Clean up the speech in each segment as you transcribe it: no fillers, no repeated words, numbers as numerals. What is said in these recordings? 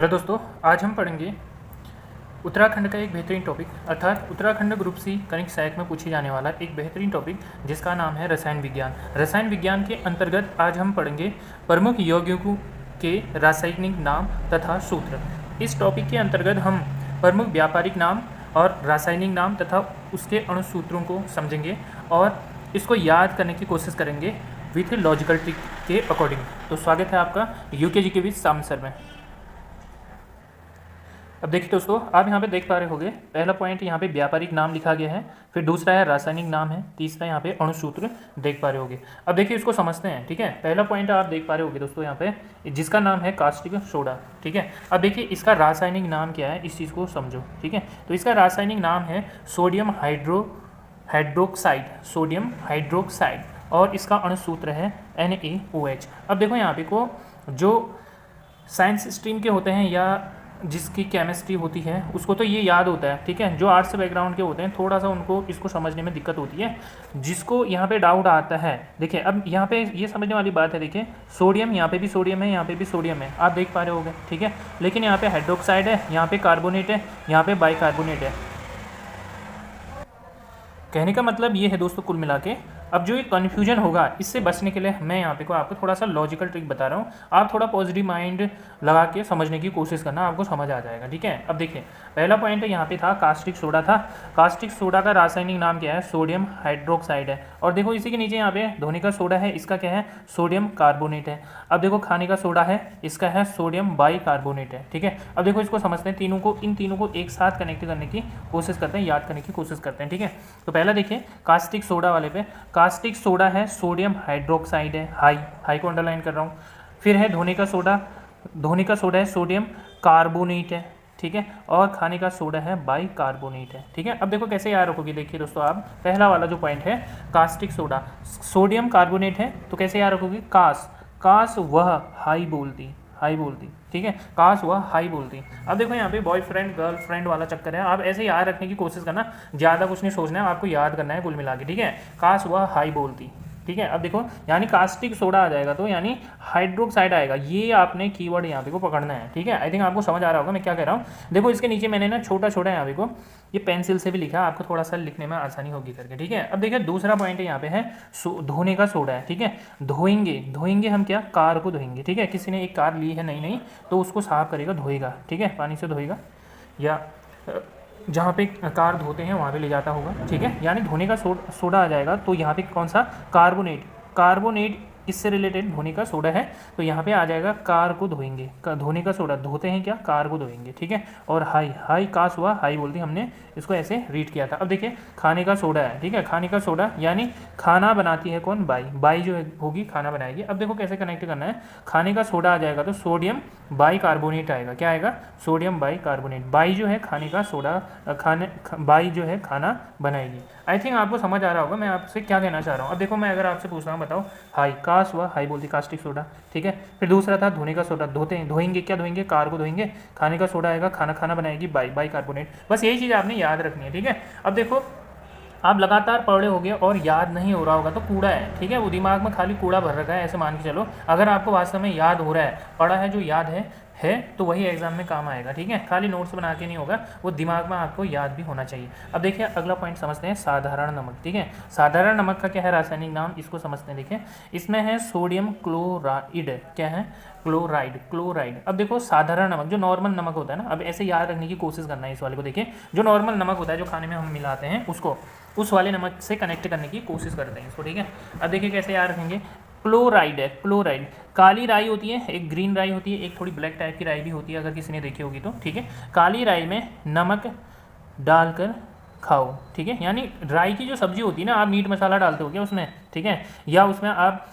Hello दोस्तों, आज हम पढ़ेंगे उत्तराखंड का एक बेहतरीन टॉपिक अर्थात उत्तराखंड ग्रुप सी कनिक सहायक में पूछे जाने वाला एक बेहतरीन टॉपिक जिसका नाम है रसायन विज्ञान। रसायन विज्ञान के अंतर्गत आज हम पढ़ेंगे प्रमुख यौगिकों के रासायनिक नाम तथा सूत्र। इस टॉपिक के अंतर्गत हम प्रमुख व्यापारिक नाम और रासायनिक नाम तथा उसके अणुसूत्रों को समझेंगे और इसको याद करने की कोशिश करेंगे विथ लॉजिकल ट्रिक के अकॉर्डिंग। तो स्वागत है आपका यूकेजी के बीच साम सर में। अब देखिए दोस्तों, आप यहाँ पे देख पा रहे होंगे, पहला पॉइंट यहाँ पे व्यापारिक नाम लिखा गया है, फिर दूसरा है रासायनिक नाम है, तीसरा यहाँ पे अणुसूत्र देख पा रहे होंगे। अब देखिए इसको समझते हैं, ठीक है। पहला पॉइंट आप देख पा रहे होंगे दोस्तों यहाँ पे, जिसका नाम है कास्टिक सोडा, ठीक है। अब देखिए इसका रासायनिक नाम क्या है, इस चीज़ को समझो, ठीक है। तो इसका रासायनिक नाम है सोडियम हाइड्रोक्साइड, सोडियम हाइड्रोक्साइड, और इसका अणुसूत्र है NaOH। अब देखो यहाँ पे को जो साइंस स्ट्रीम के होते हैं या जिसकी केमिस्ट्री होती है उसको तो ये याद होता है, ठीक है। जो आर्ट्स बैकग्राउंड के होते हैं थोड़ा सा उनको इसको समझने में दिक्कत होती है। जिसको यहाँ पे डाउट आता है, देखिए अब यहाँ पे ये समझने वाली बात है, देखिए सोडियम, यहाँ पे भी सोडियम है, यहाँ पे भी सोडियम है, आप देख पा रहे होंगे, ठीक है। लेकिन यहाँ पे हाइड्रोक्साइड है, यहाँ पे कार्बोनेट है, यहाँ पे बाइकार्बोनेट है। कहने का मतलब ये है दोस्तों कुल मिला के, अब जो ये कन्फ्यूजन होगा इससे बचने के लिए मैं यहाँ पे को आपको थोड़ा सा लॉजिकल ट्रिक बता रहा हूँ। आप थोड़ा पॉजिटिव माइंड लगा के समझने की कोशिश करना, आपको समझ आ जाएगा, ठीक है। अब देखिए पहला पॉइंट यहाँ पे था कास्टिक सोडा था। कास्टिक सोडा का रासायनिक नाम क्या है, सोडियम हाइड्रोक्साइड है। और देखो इसी के नीचे यहाँ पे धोने का सोडा है, इसका क्या है, सोडियम कार्बोनेट है। अब देखो खाने का सोडा है, इसका है सोडियम बाइकार्बोनेट है, ठीक है। अब देखो इसको समझते हैं, इन तीनों को एक साथ कनेक्ट करने की कोशिश करते हैं, याद करने की कोशिश करते हैं, ठीक है। तो पहला देखिए कास्टिक सोडा वाले पे, कास्टिक सोडा है सोडियम हाइड्रोक्साइड है, हाई को अंडरलाइन कर रहा हूँ। फिर है धोने का सोडा है सोडियम कार्बोनेट है, ठीक है। और खाने का सोडा है बाइकार्बोनेट है, ठीक है। अब देखो कैसे याद रखोगे, देखिए दोस्तों आप पहला वाला जो पॉइंट है कास्टिक सोडा सोडियम कार्बोनेट है, तो कैसे याद रखोगे, कास वह हाई बोलती, ठीक है, काश वह हाई बोलती। अब देखो यहाँ पे बॉयफ्रेंड गर्लफ्रेंड वाला चक्कर है, आप ऐसे याद रखने की कोशिश करना, ज़्यादा कुछ नहीं सोचना है, आपको याद करना है कुल मिला के, ठीक है। काश वह हाई बोलती, ठीक है। अब देखो यानी कास्टिक सोडा आ जाएगा तो यानी हाइड्रोक्साइड आएगा, ये आपने कीवर्ड यहाँ पे को पकड़ना है, ठीक है। आई थिंक आपको समझ आ रहा होगा मैं क्या कह रहा हूँ। देखो इसके नीचे मैंने ना छोटा यहाँ पे को ये पेंसिल से भी लिखा, आपको थोड़ा सा लिखने में आसानी होगी करके, ठीक है। अब देखिए दूसरा पॉइंट यहाँ पे है धोने का सोडा है, ठीक है। धोएंगे हम क्या, कार को धोएंगे, ठीक है। किसी ने एक कार ली है नई तो उसको साफ करेगा, धोएगा, ठीक है, पानी से धोएगा या जहाँ पे कार धोते हैं वहाँ पे ले जाता होगा, ठीक है। यानी धोने का सोडा आ जाएगा, तो यहाँ पे कौन सा, कार्बोनेट इससे रिलेटेड धोने का सोडा है, तो यहाँ पे आ जाएगा कार को धोएंगे, धोने का सोडा, धोते हैं क्या, कार को धोएंगे, ठीक है। और हाई काश हुआ हाई बोलती, हमने इसको ऐसे रीड किया था। अब देखिए खाने का सोडा है, ठीक है, खाने का सोडा यानी खाना बनाती है कौन, बाई जो होगी खाना बनाएगी। अब देखो कैसे कनेक्ट करना है, खाने का सोडा आ जाएगा तो सोडियम बाइकार्बोनेट आएगा, क्या आएगा, सोडियम बाइकार्बोनेट। बाई जो है खाने का सोडा, बाई जो है खाना बनाएगी। आई थिंक आपको समझ आ रहा होगा मैं आपसे क्या कहना चाह रहा हूँ। अब देखो मैं अगर आपसे पूछ रहा हूँ, बताओ हाई, काश हुआ हाई बोलती, कास्टिक सोडा, ठीक है। फिर दूसरा था धोने का सोडा, धोएंगे क्या, धोएंगे कार को धोएंगे, खाने का सोडा आएगा, खाना बनाएगी बाइकार्बोनेट। बस यही चीज़ आपने याद रखनी है, ठीक है। अब देखो आप लगातार पढ़े होगे और याद नहीं हो रहा होगा तो कूड़ा है, ठीक है, वो दिमाग में खाली कूड़ा भर रखा है, ऐसे मान के चलो। अगर आपको वास्तव में याद हो रहा है, पढ़ा है, जो याद है तो वही एग्जाम में काम आएगा, ठीक है। खाली नोट्स बना के नहीं होगा, वो दिमाग में आपको याद भी होना चाहिए। अब देखिए अगला पॉइंट समझते हैं, साधारण नमक, ठीक है। साधारण नमक का क्या है रासायनिक नाम, इसको समझते हैं। देखिए इसमें है सोडियम क्लोराइड, क्या है, क्लोराइड। अब देखो साधारण नमक जो नॉर्मल नमक होता है ना, अब ऐसे याद रखने की कोशिश करना है इस वाले को। देखिए जो नॉर्मल नमक होता है जो खाने में हम मिलाते हैं उसको, उस वाले नमक से कनेक्ट करने की कोशिश करते हैं इसको, ठीक है। अब देखिए कैसे याद रखेंगे, क्लोराइड है, क्लोराइड काली राई होती है, एक ग्रीन राई होती है, एक थोड़ी ब्लैक टाइप की राई भी होती है, अगर किसी ने देखी होगी तो, ठीक है। काली राई में नमक डालकर खाओ, ठीक है। यानी राई की जो सब्जी होती है ना, आप मीट मसाला डालते हो क्या उसमें, ठीक है, या उसमें आप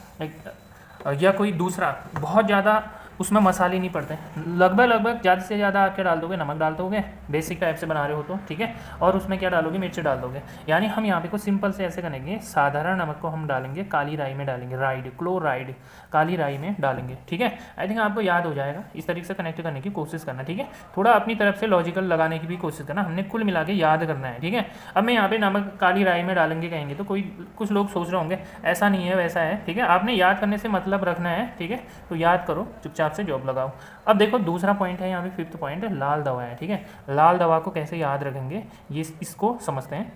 या कोई दूसरा बहुत ज़्यादा उसमें मसाले नहीं पड़ते, लगभग ज़्यादा से ज़्यादा आप क्या डाल दोगे, नमक डाल दोगे, बेसिक टाइप से बना रहे हो तो, ठीक है। और उसमें क्या डालोगे, मिर्च डाल दोगे। यानी हम यहाँ पे कुछ सिंपल से ऐसे करेंगे, साधारण नमक को हम डालेंगे काली राई में डालेंगे, क्लोराइड काली राई में डालेंगे, ठीक है। आई थिंक आपको याद हो जाएगा, इस तरीके से कनेक्ट करने की कोशिश करना, ठीक है। थोड़ा अपनी तरफ से लॉजिकल लगाने की भी कोशिश करना, हमने कुल मिला के याद करना है, ठीक है। अब मैं यहाँ पे नमक काली राई में डालेंगे कहेंगे तो कुछ लोग सोच रहे होंगे ऐसा नहीं है वैसा है, ठीक है। आपने याद करने से मतलब रखना है, ठीक है। तो याद करो चुपचाप हिसाब से जॉब लगाओ। अब देखो दूसरा पॉइंट है यहाँ पे, फिफ्थ पॉइंट है लाल दवा है, ठीक है। लाल दवा को कैसे याद रखेंगे ये इसको समझते हैं।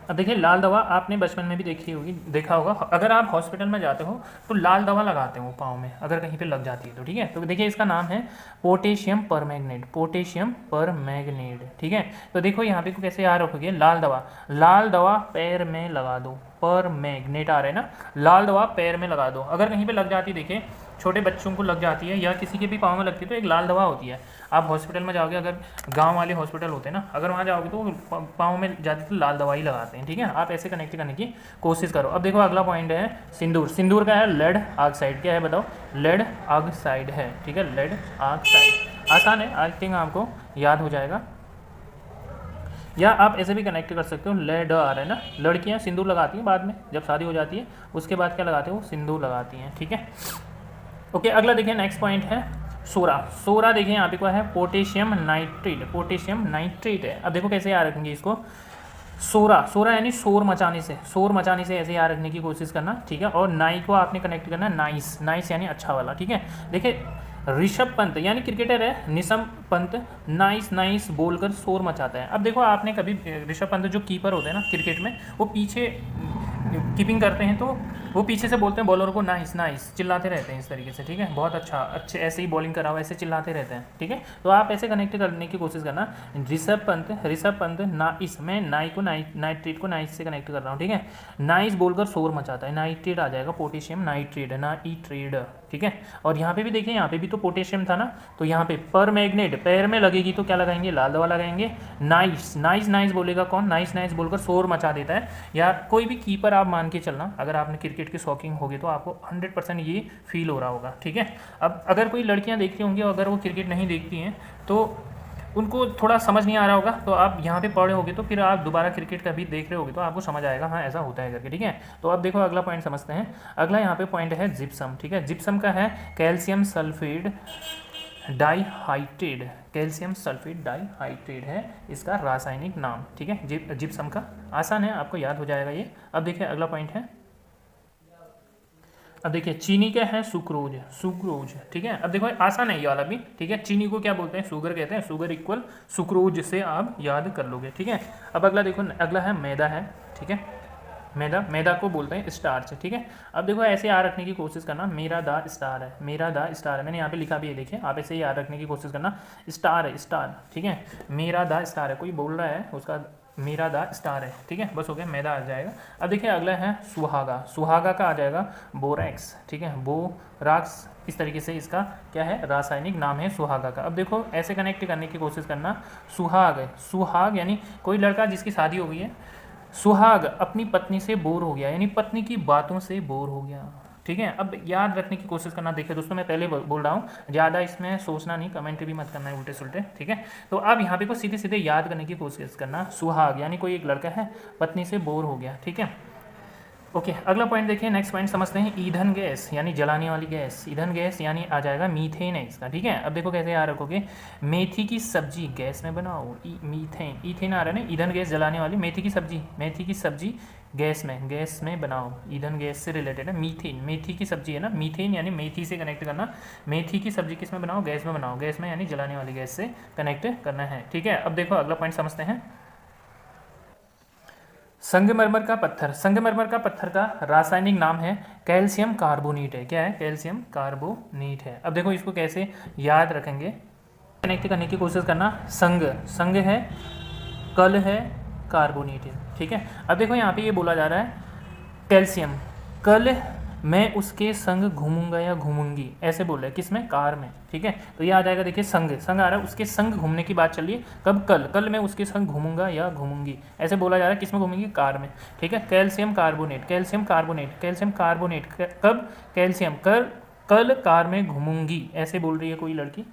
अब देखिए लाल दवा आपने बचपन में भी देखी होगी, देखा होगा, अगर आप हॉस्पिटल में जाते हो तो लाल दवा लगाते हो पाँव में अगर कहीं पे लग जाती है तो, ठीक है। तो देखिए इसका नाम है पोटेशियम परमैंगनेट, पोटेशियम परमैंगनेट, ठीक है। तो देखो यहाँ पे को कैसे याद रखोगे, लाल दवा पैर में लगा दो, परमैंगनेट आ रहा है ना, लाल दवा पैर में लगा दो। अगर कहीं पे लग जाती, देखिए छोटे बच्चों को लग जाती है या किसी के भी पाँव में लगती है तो एक लाल दवा होती है। आप हॉस्पिटल में जाओगे, अगर गांव वाले हॉस्पिटल होते हैं ना, अगर वहाँ जाओगे तो पाँव में जाती तो लाल दवा ही लगाते हैं, ठीक है। आप ऐसे कनेक्ट करने की कोशिश करो। अब देखो अगला पॉइंट है सिंदूर। सिंदूर का है लेड ऑक्साइड, क्या है बताओ, लेड ऑक्साइड है, ठीक है, लेड ऑक्साइड। आसान है, आई थिंक आपको याद हो जाएगा। या आप ऐसे भी कनेक्ट कर सकते हो, लेड आ रहा है ना, लड़कियाँ सिंदूर लगाती हैं बाद में, जब शादी हो जाती है उसके बाद क्या लगाते हैं, वो सिंदूर लगाती हैं, ठीक है। ओके, अगला देखिए नेक्स्ट पॉइंट है सोरा। सोरा देखिए यहाँ पे क्या है, पोटेशियम नाइट्रेट, पोटेशियम नाइट्रेट है। अब देखो कैसे याद रखेंगे इसको, सोरा, सोरा यानी शोर मचाने से, शोर मचाने से ऐसे याद रखने की कोशिश करना, ठीक है। और नाई को आपने कनेक्ट करना नाइस, नाइस यानी अच्छा वाला, ठीक है। देखिए ऋषभ पंत यानी क्रिकेटर है, निशम पंत नाइस नाइस बोलकर शोर मचाता है। अब देखो आपने कभी ऋषभ पंत जो कीपर होते हैं ना क्रिकेट में, वो पीछे कीपिंग करते हैं तो वो पीछे से बोलते हैं बॉलर को नाइस नाइस, चिल्लाते रहते हैं इस तरीके से, ठीक है, बहुत अच्छा, अच्छे ऐसे ही बॉलिंग कराओ, ऐसे चिल्लाते रहते हैं, ठीक है। तो आप ऐसे कनेक्ट करने की कोशिश करना, ऋषभ पंत नाइस, मैं नाई को नाइट्रेट को नाइस से कनेक्ट कर रहा हूँ, ठीक है। नाइस बोलकर शोर मचाता है, नाइट्रेट आ जाएगा, पोटेशियम नाइट्रेट, नाइट्रेट, ठीक है। और यहाँ पे भी देखिए, यहाँ पे भी तो पोटेशियम था ना, तो यहाँ पे परमैंगनेट पैर में लगेगी तो क्या लगाएंगे, लाल दवा लगाएंगे। नाइस नाइस नाइस बोलेगा कौन, नाइस नाइस बोलकर शोर मचा देता है। या कोई भी कीपर आप मान के चलना, अगर आपने क्रिकेट के शौकीन होगे तो आपको 100% ये फील हो रहा होगा, ठीक है। अब अगर कोई लड़कियां देख रही होंगी, अगर वो क्रिकेट नहीं देखती हैं तो उनको थोड़ा समझ नहीं आ रहा होगा, तो आप यहाँ पे पढ़े होगे तो फिर आप दोबारा क्रिकेट का भी देख रहे होगे तो आपको समझ आएगा, हाँ ऐसा होता है करके, ठीक है। तो अब देखो अगला पॉइंट समझते हैं। अगला यहाँ पे पॉइंट है जिप्सम, ठीक है। जिप्सम का है calcium sulphate dihydrate, calcium sulphate dihydrate है इसका रासायनिक नाम, ठीक है, जिप्सम का। आसान है, आपको याद हो जाएगा ये। अब देखिए अगला पॉइंट है, अब देखिए चीनी क्या है, सुक्रोज, सुक्रोज, ठीक है। अब देखो आसान है ये वाला भी, ठीक है। चीनी को क्या बोलते हैं, शुगर कहते हैं, शुगर इक्वल सुक्रोज से आप याद कर लोगे, ठीक है। अब अगला देखो, अगला है मैदा है, ठीक है। मैदा को बोलते हैं स्टार्च, ठीक है। अब देखो ऐसे याद रखने की कोशिश करना, मेरा दा स्टार है, मेरा दा स्टार है, मैंने यहाँ पे लिखा भी है, देखिए आप ऐसे याद रखने की कोशिश करना, स्टार है, स्टार, ठीक है, मेरा दा स्टार है, कोई बोल रहा है उसका मेरा दा स्टार है, ठीक है, बस हो गया, मैदा आ जाएगा। अब देखिए अगला है सुहागा, सुहागा का आ जाएगा बोरैक्स, ठीक है, बोराक्स, इस तरीके से इसका क्या है, रासायनिक नाम है सुहागा का। अब देखो ऐसे कनेक्ट करने की कोशिश करना, सुहाग, सुहाग यानी कोई लड़का जिसकी शादी हो गई है, सुहाग अपनी पत्नी से बोर हो गया, यानी पत्नी की बातों से बोर हो गया, ठीक है। अब याद रखने की कोशिश करना, देखिए दोस्तों मैं पहले बोल रहा हूँ, ज़्यादा इसमें सोचना नहीं, कमेंट भी मत करना है उल्टे सुल्टे, ठीक है। तो अब यहाँ पे को सीधे सीधे याद करने की कोशिश करना, सुहाग यानी कोई एक लड़का है पत्नी से बोर हो गया, ठीक है। ओके, अगला पॉइंट देखिए, नेक्स्ट पॉइंट समझते हैं, ईंधन गैस यानी जलाने वाली गैस, ईंधन गैस यानी आ जाएगा मीथेन है इसका, ठीक है। अब देखो कैसे याद रखोगे, मेथी की सब्जी गैस में बनाओ, मीथेन, ईथेन आ रहा है ना, ईंधन गैस जलाने वाली, मेथी की सब्जी गैस में बनाओ, ईंधन गैस से रिलेटेड है, मीथेन, मेथी की सब्जी है ना, मीथेन यानी मेथी से कनेक्ट करना, मेथी की सब्जी किस में बनाओ, गैस में बनाओ, गैस में यानी जलाने वाली गैस से कनेक्ट करना है, ठीक है। अब देखो अगला पॉइंट समझते हैं, संगमरमर का पत्थर, संगमरमर का पत्थर का रासायनिक नाम है कैल्शियम कार्बोनेट है, क्या है, कैल्शियम कार्बोनेट है। अब देखो इसको कैसे याद रखेंगे, कनेक्ट करने की कोशिश करना, संग है, कल है, कार्बोनेट है, ठीक है। अब देखो यहाँ पे ये बोला जा रहा है कैल्शियम, कल मैं उसके संग घूमूंगा या घूमूंगी, ऐसे बोल रहा है, किसमें, कार में, ठीक है। तो ये आ जाएगा, देखिए संग आ रहा है, उसके संग घूमने की बात चल रही है, कब, कल मैं उसके संग घूमूंगा या घूमूंगी, ऐसे बोला जा रहा है, किसमें घूमेंगी, कार में, ठीक है। कैल्शियम कार्बोनेट, कब, कैल्शियम कल कार में घूमूंगी, ऐसे बोल रही है कोई लड़की,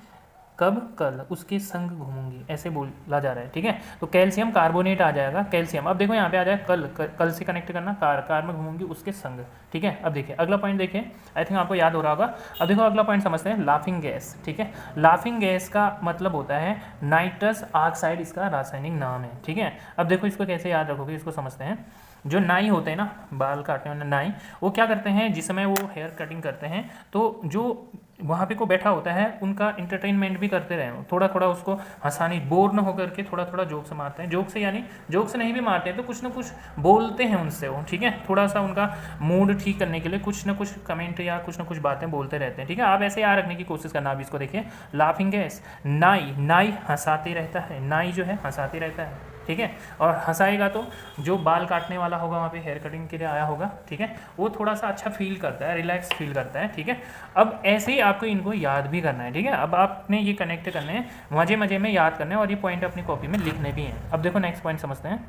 कब, कल उसके संग घूमूंगी, ऐसे बोला जा रहा है, ठीक है। तो कैल्शियम कार्बोनेट आ जाएगा, कैल्शियम। अब देखो यहाँ पे आ जाएगा कल से कनेक्ट करना, कार में घूमूंगी उसके संग, ठीक है। अब देखिए अगला पॉइंट देखिए, आई थिंक आपको याद हो रहा होगा। अब देखो अगला पॉइंट समझते हैं, लाफिंग गैस, ठीक है। लाफिंग गैस का मतलब होता है नाइट्रस ऑक्साइड, इसका रासायनिक नाम है, ठीक है। अब देखो इसको कैसे याद रखोगे, इसको समझते हैं। जो नाई होते हैं ना, बाल काटने वाले नाई, वो क्या करते हैं जिस समय वो हेयर कटिंग करते हैं तो जो वहाँ पे को बैठा होता है उनका इंटरटेनमेंट भी करते रहे, थोड़ा थोड़ा उसको हंसाने, बोर न होकर के थोड़ा थोड़ा जोक से मारते हैं, जोक से यानी जोक से नहीं भी मारते हैं तो कुछ ना कुछ बोलते हैं उनसे वो, ठीक है, थोड़ा सा उनका मूड ठीक करने के लिए कुछ ना कुछ कमेंट या कुछ ना कुछ बातें बोलते रहते हैं, ठीक है। आप ऐसे याद रखने की कोशिश करना। आप इसको देखिए, लाफिंग गैस, नाई, नाई हंसाते रहता है, नाई जो है हंसाते रहता है, ठीक है। और हंसाएगा तो जो बाल काटने वाला होगा वहाँ पे हेयर कटिंग के लिए आया होगा, ठीक है, वो थोड़ा सा अच्छा फील करता है, रिलैक्स फील करता है, ठीक है। अब ऐसे ही आपको इनको याद भी करना है, ठीक है। अब आपने ये कनेक्ट करने हैं, मजे मजे में याद करने हैं और ये पॉइंट अपनी कॉपी में लिखने भी हैं। अब देखो नेक्स्ट पॉइंट समझते हैं।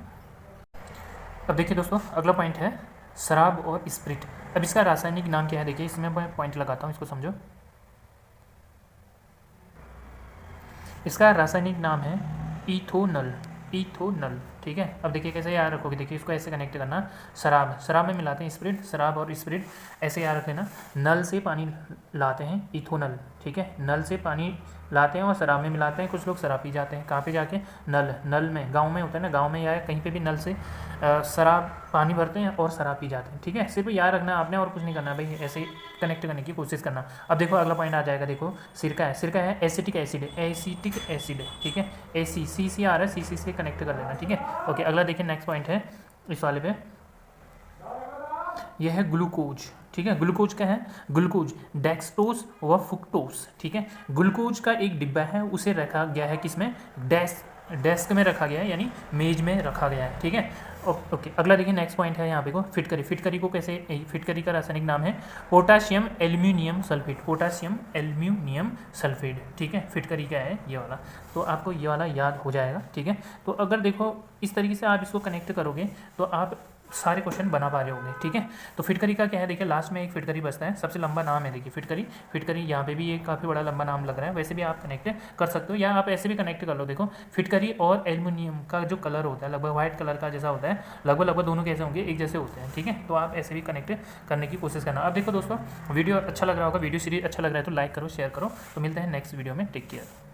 अब देखिए दोस्तों, अगला पॉइंट है शराब और स्प्रिट। अब इसका रासायनिक नाम क्या है, देखिए इसमें मैं पॉइंट लगाता हूँ, इसको समझो। इसका रासायनिक नाम है इथोनल, इथोनल, ठीक है। अब देखिए कैसे याद रखोगे, देखिए इसको ऐसे कनेक्ट करना, शराब, शराब में मिलाते हैं स्प्रिट, शराब और स्प्रिट ऐसे याद रख लेना। नल से पानी लाते हैं, इथोनल, ठीक है, नल से पानी लाते हैं और शराब में मिलाते हैं। कुछ लोग शराब पी जाते हैं, कहाँ पे जाके, नल, नल में, गांव में होता है ना, गांव में या कहीं पे भी नल से शराब पानी भरते हैं और शराब पी जाते हैं, ठीक है। सिर्फ याद रखना आपने और कुछ नहीं करना भाई, ऐसे कनेक्ट करने की कोशिश करना। अब देखो अगला पॉइंट आ जाएगा, देखो सिरका है, सिरका है एसिटिक एसिड, एसिटिक एसिड, ठीक है, एसी, सी सी आ रहा है, सी सी से कनेक्ट कर लेना, ठीक है। ओके, अगला देखिए नेक्स्ट पॉइंट है इस वाले पे, यह है ग्लूकोज, ठीक है। ग्लूकोज क्या है, ग्लूकोज डेक्सटोज व फ्रुक्टोज, ठीक है। ग्लूकोज का एक डिब्बा है, उसे रखा गया है किसमें, डेस्क में रखा गया है, यानी मेज में रखा गया है, ठीक है। ओके, अगला देखिए नेक्स्ट पॉइंट है यहाँ पे को, फिटकरी। फिटकरी को कैसे, फिटकरी का रासायनिक नाम है potassium aluminium sulphate, potassium aluminium sulphate, ठीक है। फिटकरी क्या है ये वाला, तो आपको ये वाला याद हो जाएगा, ठीक है। तो अगर देखो इस तरीके से आप इसको कनेक्ट करोगे तो आप सारे क्वेश्चन बना पा रहे होंगे, ठीक है। तो फिटकरी का क्या है, देखिए लास्ट में एक फिटकरी बचता है, सबसे लंबा नाम है, देखिए फिटकरी, फिटकरी यहाँ पे भी एक काफ़ी बड़ा लंबा नाम लग रहा है, वैसे भी आप कनेक्ट कर सकते हो या आप ऐसे भी कनेक्ट कर लो। देखो फिटकरी और एल्युमिनियम का जो कलर होता है लगभग व्हाइट कलर का जैसा होता है, लगभग दोनों कैसे होंगे, एक जैसे होते हैं, ठीक है। तो आप ऐसे भी कनेक्ट करने की कोशिश करना। अब देखो दोस्तों, वीडियो अच्छा लग रहा होगा, वीडियो सीरीज अच्छा लग रहा है तो लाइक करो, शेयर करो। तो मिलते हैं नेक्स्ट वीडियो में, टेक केयर।